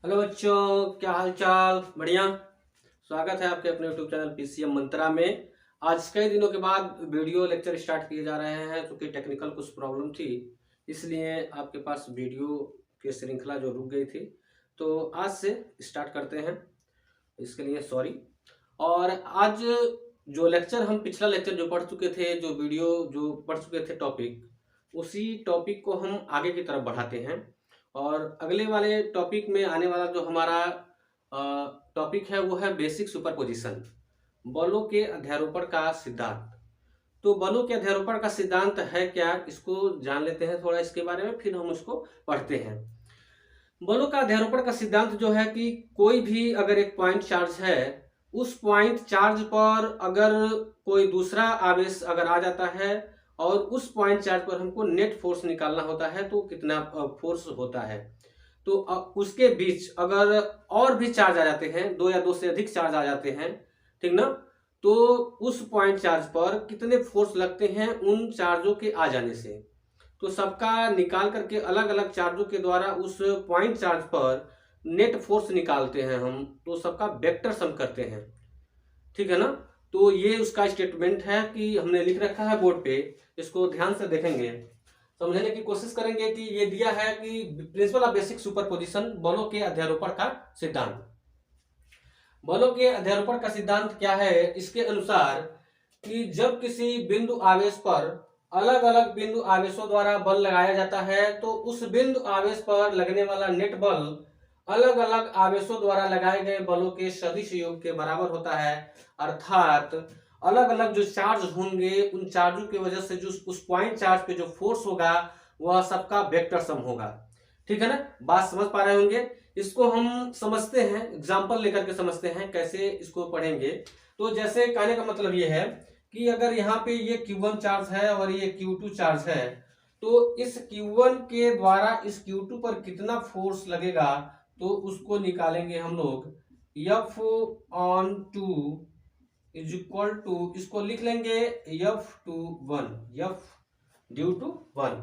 Hello बच्चों, क्या हाल चाल? बढ़िया। स्वागत है आपके अपने यूट्यूब चैनल पीसीएम मंत्रा में। आज कई दिनों के बाद वीडियो लेक्चर स्टार्ट किए जा रहे हैं, क्योंकि टेक्निकल कुछ प्रॉब्लम थी, इसलिए आपके पास वीडियो की श्रृंखला जो रुक गई थी, तो आज से स्टार्ट करते हैं। इसके लिए सॉरी। और आज जो लेक्चर हम पिछला लेक्चर जो पढ़ चुके थे, जो वीडियो जो पढ़ चुके थे टॉपिक, उसी टॉपिक को हम आगे की तरफ बढ़ाते हैं। और अगले वाले टॉपिक में आने वाला जो हमारा टॉपिक है वो है बेसिक सुपरपोजिशन, बलों के अध्यारोपण का सिद्धांत। तो बलों के अध्यारोपण का सिद्धांत है क्या, इसको जान लेते हैं थोड़ा इसके बारे में, फिर हम उसको पढ़ते हैं। बलों का अध्यारोपण का सिद्धांत जो है कि कोई भी अगर एक पॉइंट चार्ज है, उस पॉइंट चार्ज पर अगर कोई दूसरा आवेश अगर आ जाता है और उस पॉइंट चार्ज पर हमको नेट फोर्स निकालना होता है, तो कितना फोर्स होता है। तो उसके बीच अगर और भी चार्ज आ जाते हैं, दो या दो से अधिक चार्ज आ जाते हैं, ठीक ना, तो उस पॉइंट चार्ज पर कितने फोर्स लगते हैं उन चार्जों के आ जाने से। तो सबका निकाल करके अलग अलग चार्जों के द्वारा उस पॉइंट चार्ज पर नेट फोर्स निकालते हैं हम, तो सबका वेक्टर सम करते हैं, ठीक है ना। तो ये उसका स्टेटमेंट है कि हमने लिख रखा है बोर्ड पे, इसको ध्यान से देखेंगे, समझने की कोशिश करेंगे कि ये दिया है कि प्रिंसिपल ऑफ बेसिक सुपरपोजिशन, बलों के अध्यारोपण का सिद्धांत। बलों के अध्यारोपण का सिद्धांत क्या है? इसके अनुसार कि जब किसी बिंदु आवेश पर अलग अलग बिंदु आवेशों द्वारा बल लगाया जाता है, तो उस बिंदु आवेश पर लगने वाला नेट बल अलग अलग आवेशों द्वारा लगाए गए बलों के सदिश योग के बराबर होता है। अर्थात अलग अलग जो चार्ज होंगे, उन चार्जों की वजह से जो उस पॉइंट चार्ज पे जो फोर्स होगा, वह सबका वेक्टर सम होगा। ठीक है ना, बात समझ पा रहे होंगे। इसको हम समझते हैं, एग्जाम्पल लेकर के समझते हैं कैसे इसको पढ़ेंगे। तो जैसे कहने का मतलब ये है कि अगर यहाँ पे ये Q1 चार्ज है और ये Q2 चार्ज है, तो इस Q1 के द्वारा इस Q2 पर कितना फोर्स लगेगा, तो उसको निकालेंगे हम लोग। F on 2 is equal to, इसको लिख लेंगे F two 1, F due to 1।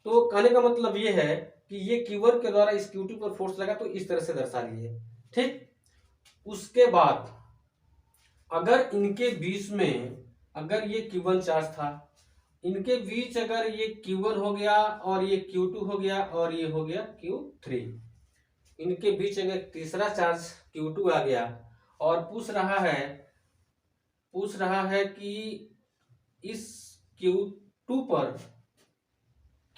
तो कहने का मतलब ये है कि ये Q1 के द्वारा इस Q2 पर फोर्स लगा, तो इस तरह से दर्शा लीजिए। ठीक, उसके बाद अगर इनके बीच में अगर ये Q1 चार्ज था, इनके बीच अगर ये Q1 हो गया और ये Q2 हो गया और ये हो गया Q3, इनके बीच अगर तीसरा चार्ज Q2 आ गया और पूछ रहा है कि इस Q2 पर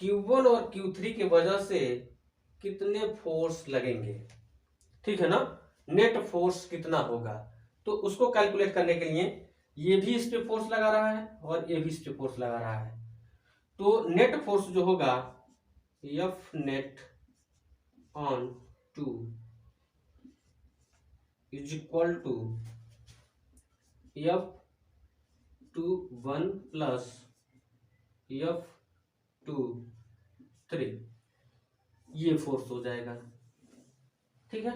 Q1 और Q3 के वजह से कितने फोर्स लगेंगे, ठीक है ना, नेट फोर्स कितना होगा। तो उसको कैलकुलेट करने के लिए ये भी इस पे फोर्स लगा रहा है और ये भी इस पे फोर्स लगा रहा है, तो नेट फोर्स जो होगा F net on 2 is equal to F two 1 plus F two 3, ये फोर्स हो जाएगा। ठीक है,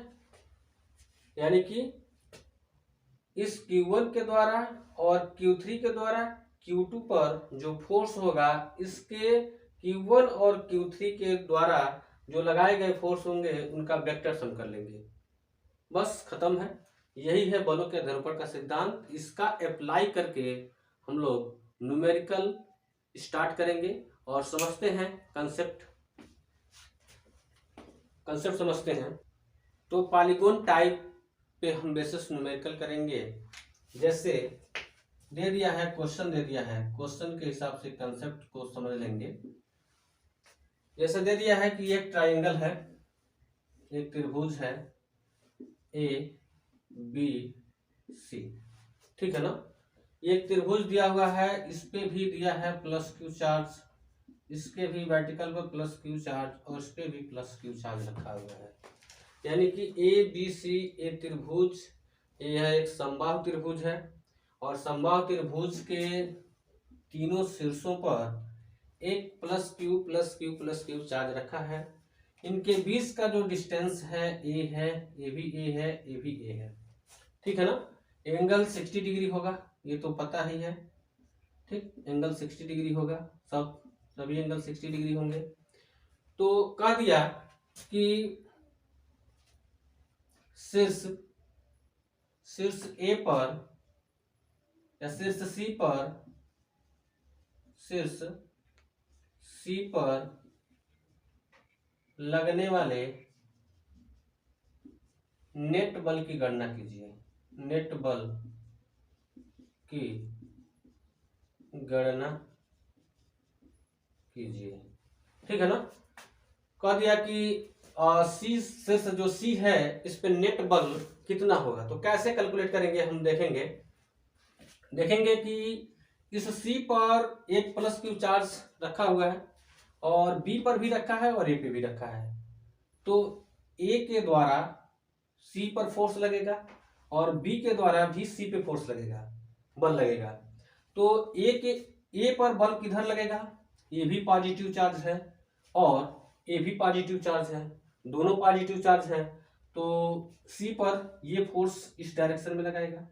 यानी कि इस Q1 के द्वारा और Q3 के द्वारा Q2 पर जो फोर्स होगा, इसके Q1 और Q3 के द्वारा जो लगाए गए फोर्स होंगे, उनका वेक्टर सम कर लेंगे। बस खत्म है। यही है बलों के अध्यारोपण का सिद्धांत। इसका अप्लाई करके हम लोग न्यूमेरिकल स्टार्ट करेंगे और समझते हैं कंसेप्ट समझते हैं। तो पॉलीगॉन टाइप पे हम बेसिस न्यूमेरिकल करेंगे। जैसे दे दिया है, क्वेश्चन दे दिया है, क्वेश्चन के हिसाब से कंसेप्ट को समझ लेंगे। जैसे दे दिया है कि एक ट्रायंगल है, एक त्रिभुज है ए बी सी, ठीक है ना। एक त्रिभुज दिया हुआ है, इस पे भी दिया है प्लस क्यू चार्ज, इसके भी वर्टिकल पर प्लस क्यू चार्ज और इस पे भी प्लस क्यू चार्ज रखा हुआ है। यानी कि ए बी सी एक त्रिभुज, यह एक समबाहु त्रिभुज है और समबाहु त्रिभुज के तीनों शीर्षों पर एक plus Q plus Q plus Q charge रखा है। इनके बीच का जो डिस्टेंस है ए है, ये भी ए है, ये भी ए है, ठीक है ना। एंगल 60 डिग्री होगा, ये तो पता ही है। ठीक, एंगल 60 डिग्री होगा, सभी एंगल 60 डिग्री होंगे। तो कह दिया कि शीर्ष ए पर या शीर्ष सी पर लगने वाले नेट बल की गणना कीजिए। नेट बल की गणना कीजिए। ठीक है ना। कह दिया कि सी शीर्ष जो सी है इस पे नेट बल कितना होगा। तो कैसे कैलकुलेट करेंगे हम देखेंगे कि इस सी पर एक प्लस क्यू चार्ज रखा हुआ है और बी पर भी रखा है और ए पे भी रखा है। तो ए के द्वारा सी पर फोर्स लगेगा और बी के द्वारा भी सी पे फोर्स लगेगा, बल लगेगा। तो ए पर बल किधर लगेगा, ये भी पॉजिटिव चार्ज है और ये भी पॉजिटिव चार्ज है, दोनों पॉजिटिव चार्ज है। तो सी पर ये फोर्स इस डायरेक्शन में लगाएगा,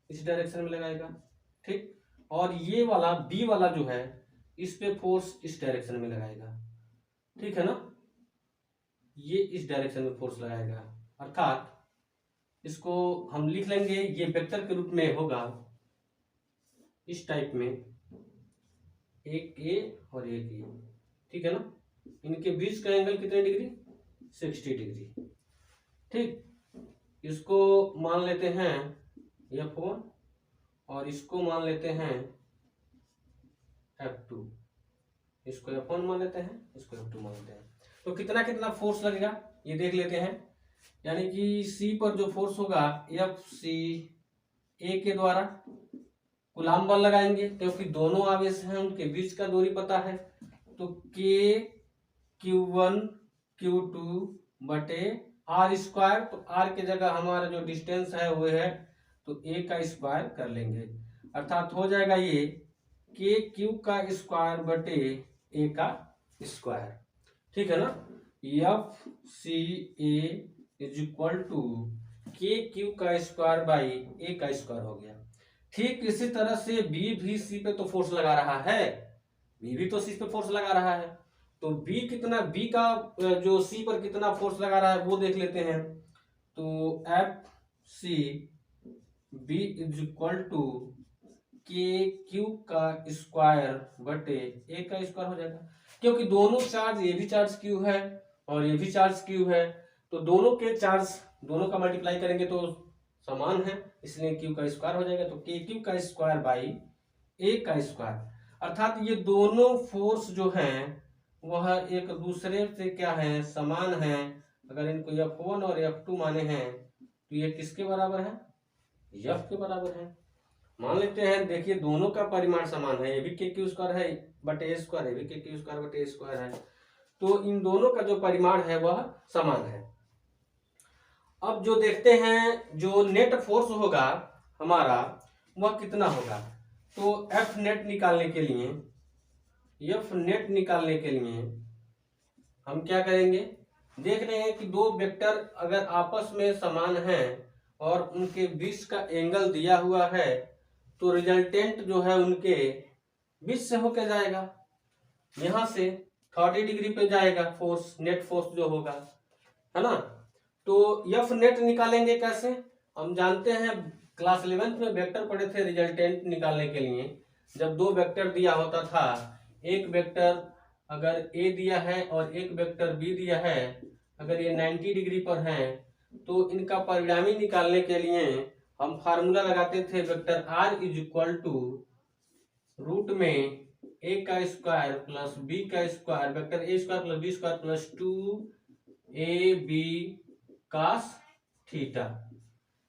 इस डायरेक्शन में लगाएगा। ठीक। और ये वाला बी वाला जो है इस पे फोर्स इस डायरेक्शन में लगाएगा। ठीक है ना। ये इस डायरेक्शन में फोर्स लगाएगा, अर्थात इसको हम लिख लेंगे, ये वेक्टर के रूप में होगा इस टाइप में, एक ए और एक ए। ठीक है ना। इनके बीच का एंगल कितने डिग्री, 60 डिग्री। ठीक। इसको मान लेते हैं F1 और इसको मान लेते हैं F2। इसको F1 मान लेते हैं, इसको F2 मान लेते हैं। तो कितना कितना फोर्स लगेगा ये देख लेते हैं। यानी कि सी पर जो फोर्स होगा FC ए के द्वारा कूलाम बल लगाएंगे क्योंकि दोनों आवेश हैं, उनके बीच का दूरी पता है। तो K Q1 Q2 बटे R स्क्वायर। तो R की जगह हमारा जो डिस्टेंस है वो है तो A का स्क्वायर कर लेंगे, अर्थात हो जाएगा ये K Q का स्क्वायर बटे A का स्क्वायर। ठीक है ना। FCA is equal to K Q का स्क्वायर बाई A का स्क्वायर हो गया। ठीक इसी तरह से B भी C पे तो फोर्स लगा रहा है, B भी तो C पे फोर्स लगा रहा है। तो B कितना, B का जो C पर कितना फोर्स लगा रहा है वो देख लेते हैं। तो FC B is equal to K Q का स्क्वायर बटे A का स्क्वायर हो जाएगा, क्योंकि दोनों चार्ज, ये भी चार्ज Q है और ये भी चार्ज Q है। तो दोनों के चार्ज, दोनों का मल्टीप्लाई करेंगे तो समान है, इसलिए Q का स्क्वायर हो जाएगा। तो K Q का स्क्वायर बाई A का स्क्वायर, अर्थात ये दोनों फोर्स जो हैं वह एक दूसरे से क्या है, समान है। अगर इनको F1 और F2 माने हैं तो ये किसके बराबर है, F के बराबर है। मान लेते हैं, देखिए दोनों का परिमाण समान है, ये भी K Q स्क्वायर है बटे A स्क्वायर, ये भी K Q स्क्वायर बटे A स्क्वायर है। तो इन दोनों का जो परिमाण है वह समान है। अब जो देखते हैं जो नेट फोर्स होगा हमारा वह कितना होगा। तो F नेट निकालने के लिए हम क्या करेंगे, देख रहे हैं कि दो वेक्टर अगर आपस में समान हैं और उनके बीच का एंगल दिया हुआ है तो रिजल्टेंट जो है उनके बीच से होकर जाएगा, यहां से 30 डिग्री पे जाएगा फोर्स, नेट फोर्स जो होगा, है ना। तो F नेट निकालेंगे कैसे, हम जानते हैं क्लास 11th में वेक्टर पढ़े थे रिजल्टेंट निकालने के लिए। जब दो वेक्टर दिया होता था, एक वेक्टर अगर A दिया है और एक वेक्टर B दिया है, अगर ये 90 डिग्री पर है तो इनका परिणामी निकालने के लिए हम फार्मूला लगाते थे, vector R is equal to root में A का स्क्वायर प्लस B का square, vector A square plus B square plus 2AB cos थीटा।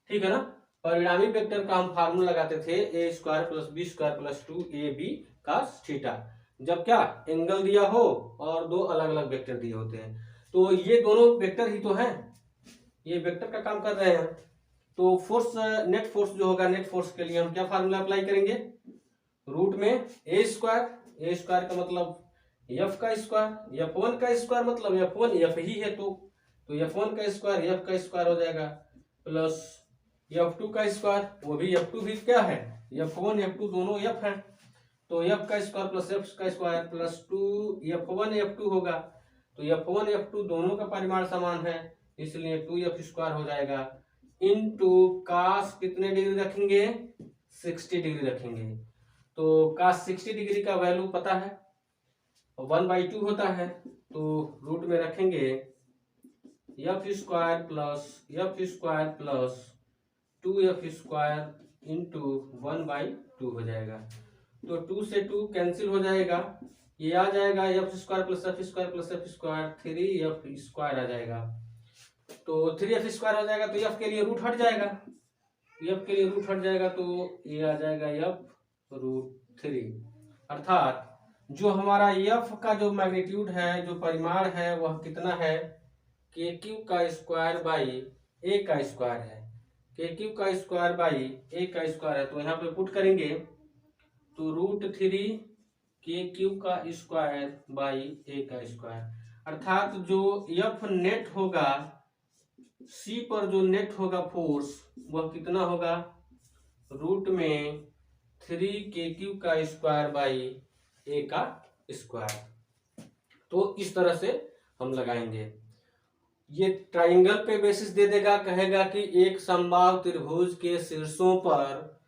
ठीक है ना। परिणामी वेक्टर का हम फार्मूला लगाते थे A square plus B square plus 2AB cos theta, जब क्या एंगल दिया हो और दो अलग अलग वेक्टर दिए होते हैं। तो ये दोनों वेक्टर ही तो हैं, ये वेक्टर का काम कर रहे हैं। तो फोर्स, नेट फोर्स जो होगा, नेट फोर्स के लिए हम क्या फार्मूला अप्लाई करेंगे, रूट में A स्क्वायर का मतलब F का स्क्वायर, F1 का स्क्वायर मतलब F1 F ही है तो F1 का स्क्वायर F का स्क्वायर हो जाएगा, प्लस F2 का स्क्वायर, वो भी F2 भी क्या है, F1 F2 दोनों F है, तो F का स्क्वायर प्लस F का स्क्वायर प्लस 2 F1 F2 होगा। तो F1 F2 दोनों का परिमाण समान है, इसलिए 2f² हो जाएगा इनटू cos कितने डिग्री रखेंगे, 60 डिग्री रखेंगे। तो cos 60 डिग्री का वैल्यू पता है 1/2 होता है, तो रूट में रखेंगे f² प्लस 2f² इंटू 1/2 हो जाएगा। तो 2 से 2 कैंसिल हो जाएगा, ये आ जाएगा f² plus f² plus f², 3f² आ जाएगा। तो 3f² हो जाएगा, तो f के लिए रूट हट जाएगा, f के लिए रूट हट जाएगा, तो ये आ जाएगा f√3। अर्थात जो हमारा f का जो मैग्नीट्यूड है, जो परिमाण है, वह कितना है, KQ² बाई A² है। KQ² बाई A² है, तो यहाँ पे पुट करेंगे तो √3 KQ² बाई A²। अर्थात जो F नेट होगा, C पर जो नेट होगा फोर्स, वह कितना होगा, रूट में 3KQ² बाई A²। तो इस तरह से हम लगाएंगे। ये ट्राइंगल पे बेसिस दे देगा, कहेगा कि एक समबाहु त्रिभुज के शीर्षों पर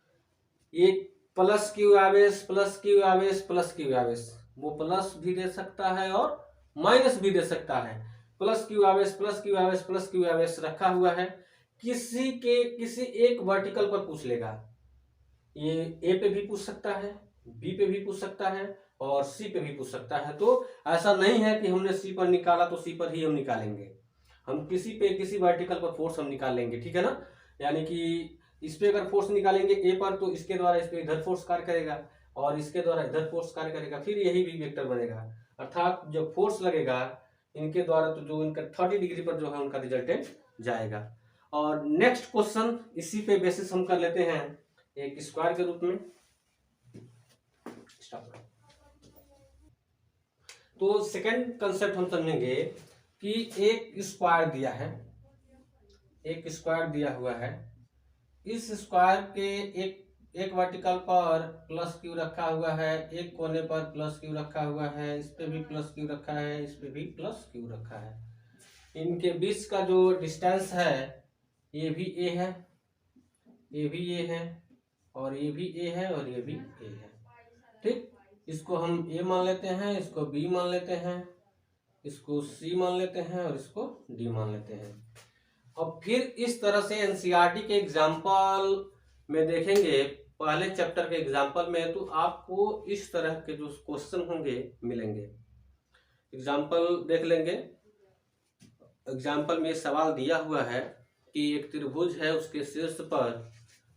एक प्लस क्यू आवेश प्लस क्यू आवेश प्लस क्यू आवेश, वो प्लस भी दे सकता है और माइनस भी दे सकता है। प्लस क्यू आवेश प्लस क्यू आवेश प्लस क्यू आवेश रखा हुआ है, किसी एक वर्टिकल पर पूछ लेगा। ये ए पे भी पूछ सकता है, बी पे भी पूछ सकता है और सी पे भी पूछ सकता है। तो ऐसा नहीं है कि हमने सी पर निकाला तो सी पर ही हम निकालेंगे, हम किसी वर्टिकल पर फोर्स हम निकाल लेंगे, ठीक है ना। यानी कि इस पे अगर फोर्स निकालेंगे ए पर, तो इसके द्वारा इस पे इधर फोर्स कार्य करेगा और इसके द्वारा इधर फोर्स कार्य करेगा, फिर यही भी वेक्टर बनेगा। अर्थात जब फोर्स लगेगा इनके द्वारा, तो जो इनका 30 डिग्री पर जो है उनका रिजल्टेंट जाएगा। और नेक्स्ट क्वेश्चन इसी पे बेसिस हम कर लेते हैं एक स्क्वायर के रूप में। तो सेकंड कंसेप्ट हम समझेंगे कि एक स्क्वायर दिया है, एक स्क्वायर दिया हुआ है, इस स्क्वायर के एक वर्टिकल पर प्लस क्यू रखा हुआ है, एक कोने पर प्लस क्यू रखा हुआ है, इस पे भी प्लस क्यू रखा है, इस पे भी प्लस क्यू रखा है। इनके बीच का जो डिस्टेंस है, ये भी ए है, ये भी ए है और ये भी ए है और ये भी ए है, ठीक। इसको हम ए मान लेते हैं, इसको बी मान लेते हैं, इसको सी मान लेते हैं और इसको डी मान लेते हैं। अब फिर इस तरह से एनसीईआरटी के एग्जाम्पल में देखेंगे, पहले चैप्टर के एग्जाम्पल में, तो आपको इस तरह के जो क्वेश्चन होंगे मिलेंगे। एग्जाम्पल देख लेंगे। एग्जाम्पल में सवाल दिया हुआ है कि एक त्रिभुज है, उसके शीर्ष पर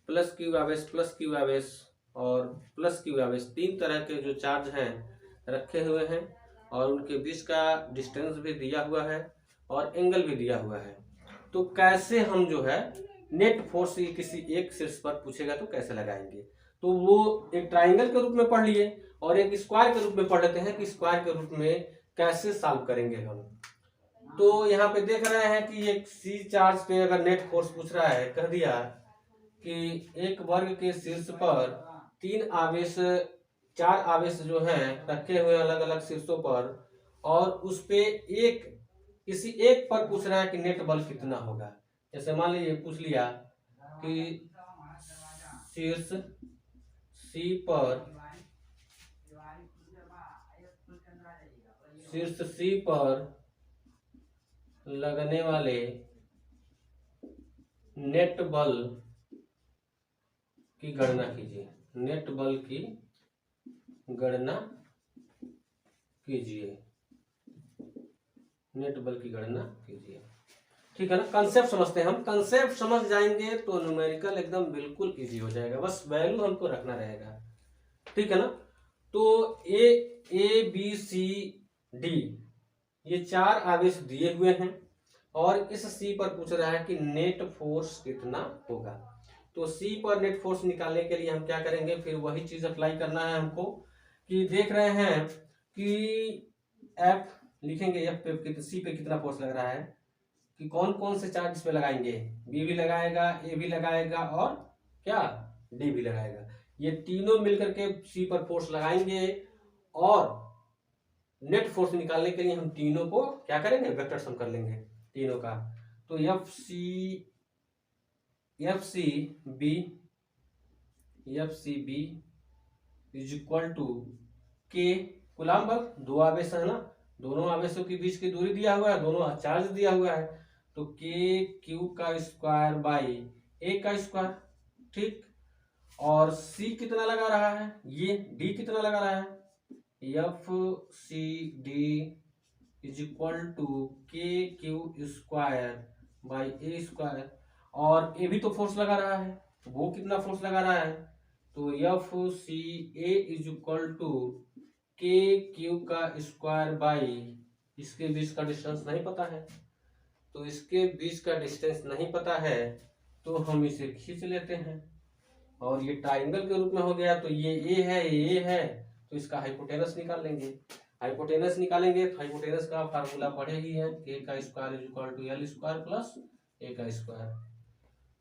प्लस क्यू आवेश और प्लस क्यू आवेश, तीन तरह के जो चार्ज हैं रखे हुए हैं और उनके बीच का डिस्टेंस भी दिया हुआ है और एंगल भी दिया हुआ है। तो कैसे हम जो है नेट फोर्स किसी एक शीर्ष पर पूछेगा तो कैसे लगाएंगे, तो वो एक ट्राइंगल के रूप में पढ़ लिए और एक स्क्वायर के रूप में पढ़ लेते हैं कि स्क्वायर के रूप में कैसे सॉल्व करेंगे हम। तो यहाँ पे देख रहे हैं कि एक सी चार्ज पे अगर नेट फोर्स पूछ रहा है, कह दिया कि एक वर्ग के शीर्ष पर चार आवेश जो हैं रखे हुए अलग अलग शीर्षों पर, और उस पे किसी एक पर पूछ रहा है कि नेट बल कितना होगा। जैसे मान लीजिए पूछ लिया कि शीर्ष सी पर लगने वाले नेट बल की गणना कीजिए, नेट बल की गणना कीजिए, नेट बल की गणना कीजिए, ठीक है ना। कंसेप्ट समझते हैं हम, कंसेप्ट समझ जाएंगे तो न्यूमेरिकल एकदम बिल्कुल इजी हो जाएगा, बस वैल्यू हमको रखना रहेगा, ठीक है ना। तो ए बी सी डी ये चार आवेश दिए हुए हैं और इस सी पर पूछ रहा है कि नेट फोर्स कितना होगा। तो सी पर नेट फोर्स निकालने के लिए हम क्या करेंगे, फिर वही चीज अप्लाई करना है हमको कि देख रहे हैं कि एफ लिखेंगे, एफ पे सी पे कितना फोर्स लग रहा है, कि कौन कौन से चार्ज पे लगाएंगे, बी भी लगाएगा, ए भी लगाएगा और क्या डी भी लगाएगा। ये तीनों मिलकर के सी पर फोर्स लगाएंगे और नेट फोर्स निकालने के लिए हम तीनों को क्या करेंगे, वेक्टर सम कर लेंगे तीनों का। तो F C B is equal to K coulomb बल, दो आवेश है ना, दोनों आवेशों के बीच की दूरी दिया हुआ है, दोनों चार्ज दिया हुआ है, तो के क्यू का स्क्वायर बाई ए का स्क्वायर, ठीक। और सी कितना लगा रहा है, ये डी कितना लगा रहा है, F C D is equal to K Q square by A square, और ए भी तो फोर्स लगा रहा है, वो कितना फोर्स लगा रहा है, तो F C A is equal to K Q का स्क्वायर बाई, इसके बीच का डिस्टेंस नहीं पता है, तो इसके बीच का डिस्टेंस नहीं पता है तो हम इसे खींच लेते हैं, और ये ट्राइंगल के रूप में हो गया, तो ये ए है, ये ए है, तो इसका हाइपोटेनस निकाल लेंगे। हाइपोटेनस निकालेंगे तो हाइपोटेनस का फार्मूला पढ़े ही है, के का square is equal to L square plus A का स्क्वायर,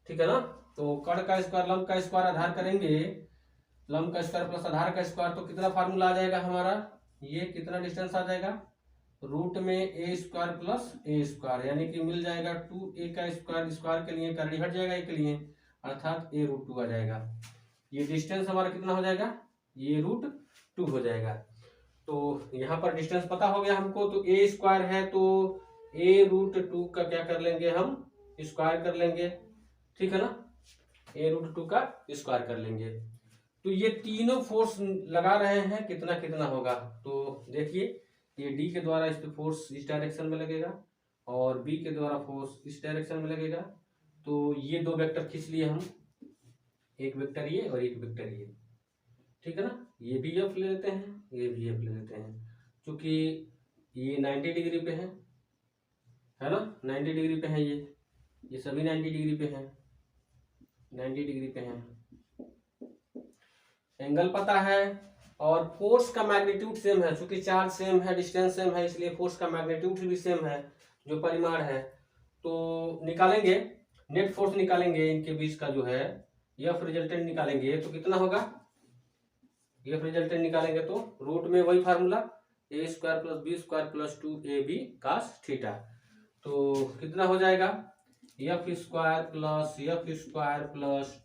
ठीक है ना। तो कण का स्क्वायर लंब का स्क्वायर आधार करेंगे, लंब का स्क्वायर प्लस आधार का स्क्वायर, तो कितना फार्मूला आ जाएगा हमारा, ये कितना डिस्टेंस आ जाएगा, रूट में ए स्क्वायर प्लस ए स्क्वायर, यानी कि मिल जाएगा 2a का स्क्वायर, स्क्वायर के लिए करनी हट जाएगा, ए के लिए अर्थात a रूट 2 आ जाएगा। ये डिस्टेंस हमारा कितना हो जाएगा, ये रूट 2 हो जाएगा। तो यहाँ पर डिस्टेंस पता हो गया हमको, तो a स्क्वायर है तो a रूट 2 का क्या कर लेंगे हम, स्क्वायर कर लेंगे, ठीक है ना, a रूट 2 का स्क्वायर कर लेंगे। तो ये तीनों फोर्स लगा रहे हैं, कितना कितना होगा, तो देखिए ये डी के द्वारा इस पे फोर्स इस डायरेक्शन में लगेगा, और बी के द्वारा फोर्स इस डायरेक्शन में लगेगा, तो ये दो वेक्टर खींच लिए हम, एक वेक्टर ये और एक वेक्टर ये, ठीक है ना, ये भी एफ ले लेते हैं, ये भी एफ ले लेते हैं, क्योंकि ये 90 डिग्री पे है ना, 90 डिग्री पे है, ये सभी 90 डिग्री पे है, 90 डिग्री पे है, एंगल पता है, और फोर्स का मैग्नीट्यूड सेम है, चूंकि चार्ज सेम है, डिस्टेंस सेम है, इसलिए फोर्स का मैग्नीट्यूड भी सेम है, जो परिमाण है। तो निकालेंगे, नेट फोर्स निकालेंगे इनके बीच का जो है, एफ रिजल्टेंट निकालेंगे तो कितना होगा, एफ रिजल्टेंट निकालेंगे तो रूट में वही formula, A square plus B square plus 2ab cos theta, तो कितना हो जाएगा, F square plus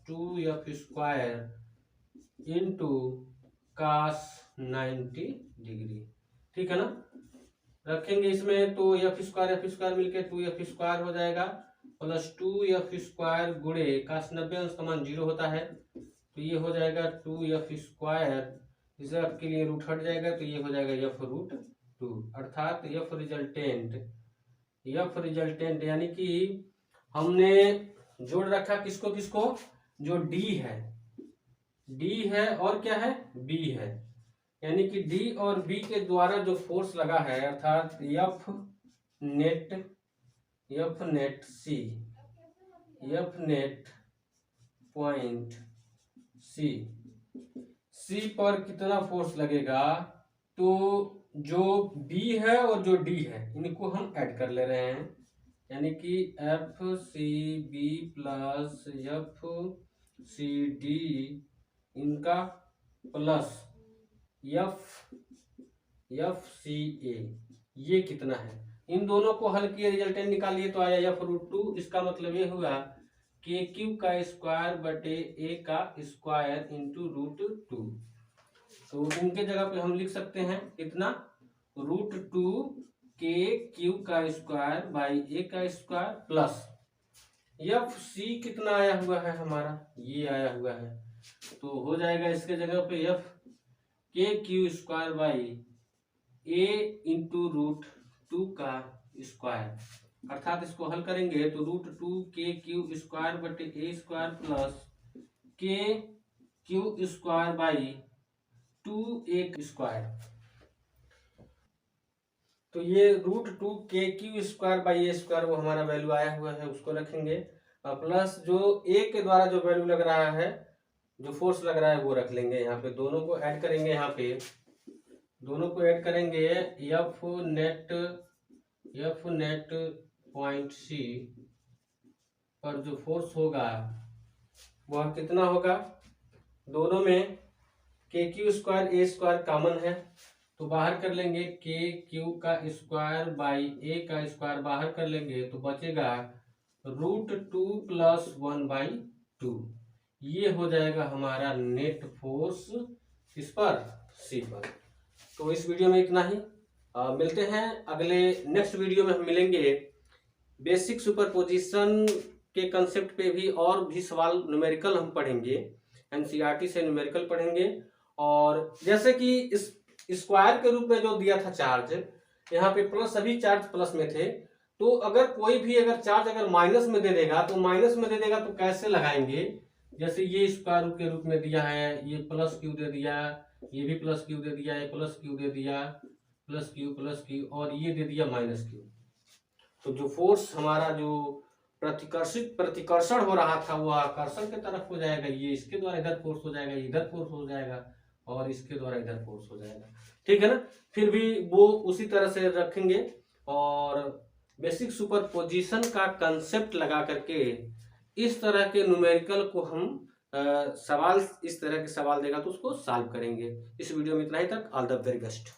2f square into cos 90 degree, ठीक है ना। रखेंगे इसमें तो एफ स्क्वायर मिलके 2f स्क्वायर हो जाएगा, प्लस 2f स्क्वायर गुणे cos 90 अंश का मान 0 होता है, तो ये हो जाएगा 2f स्क्वायर, इसे f के लिए रूट हट जाएगा, तो ये हो जाएगा f रूट 2, अर्थात f रिजल्टेंट यानी कि हमने जोड़ रखा किसको किसको, जो D है और क्या है, B है, यानी कि D और B के द्वारा जो फोर्स लगा है, अर्थात F नेट पॉइंट C पर कितना फोर्स लगेगा, तो जो B है और जो D है इनको हम ऐड कर ले रहे हैं, यानी कि FCB प्लस FCD इनका प्लस FCA, ये कितना है, इन दोनों को हल किए, रिजल्टेंट निकालिए तो आया f रूट 2, इसका मतलब ये हुआ के क्यू का स्क्वायर बटे ए का स्क्वायर इंटू रूट 2, तो इनके जगह पे हम लिख सकते हैं कितना, रूट 2 के क्यू का स्क्वायर बाई ए का स्क्वायर प्लस एफ सी कितना आया हुआ है हमारा, ये आया हुआ है, तो हो जाएगा इसके जगह पे F K Q square by A into root 2 का स्क्वायर, अर्थात इसको हल करेंगे तो रूट 2 के क्यू स्क्वायर बटे ए स्क्वायर प्लस के Q square by 2a square, तो ये रूट 2 के Q square by A square वो हमारा वैल्यू आया हुआ है, उसको रखेंगे, प्लस जो ए के द्वारा जो वैल्यू लग रहा है, जो फोर्स लग रहा है वो रख लेंगे, यहाँ पे दोनों को ऐड करेंगे, यहाँ पे दोनों को ऐड करेंगे, एफ नेट पॉइंट सी पर जो फोर्स होगा वह कितना होगा, दोनों में के क्यू स्क्वायर ए स्क्वायर कॉमन है, तो बाहर कर लेंगे, के क्यू का स्क्वायर बाई ए का स्क्वायर बाहर कर लेंगे तो बचेगा √2 + 1/2। ये हो जाएगा हमारा नेट फोर्स इस पर सी पर। तो इस वीडियो में इतना ही। मिलते हैं अगले नेक्स्ट वीडियो में। हम मिलेंगे बेसिक सुपरपोजिशन के कंसेप्ट पे भी, और भी सवाल न्यूमेरिकल हम पढ़ेंगे, एनसीईआरटी से न्यूमेरिकल पढ़ेंगे। और जैसे कि इस स्क्वायर के रूप में जो दिया था चार्ज, यहाँ पे प्लस, सभी चार्ज प्लस में थे, तो अगर कोई भी अगर चार्ज अगर माइनस में दे देगा तो माइनस में दे देगा तो कैसे लगाएंगे। जैसे ये स्क्वायर रूट के रूप में दिया है, ये प्लस क्यू दे दिया, ये भी प्लस क्यू दे दिया, ये प्लस क्यू दे दिया, प्लस क्यू, और ये दे दिया माइनस क्यू। तो जो फोर्स हमारा जो प्रतिकर्षण हो रहा था वो आकर्षण की तरफ हो जाएगा, ये इसके द्वारा इधर फोर्स हो जाएगा, इधर फोर्स हो जाएगा, और इसके द्वारा इधर फोर्स हो जाएगा। ठीक है ना। फिर भी वो उसी तरह से रखेंगे, और बेसिक सुपरपोजिशन का कंसेप्ट लगा करके इस तरह के न्यूमेरिकल को हम सवाल, इस तरह के सवाल देगा तो उसको सॉल्व करेंगे। इस वीडियो में इतना ही तक। All the very best.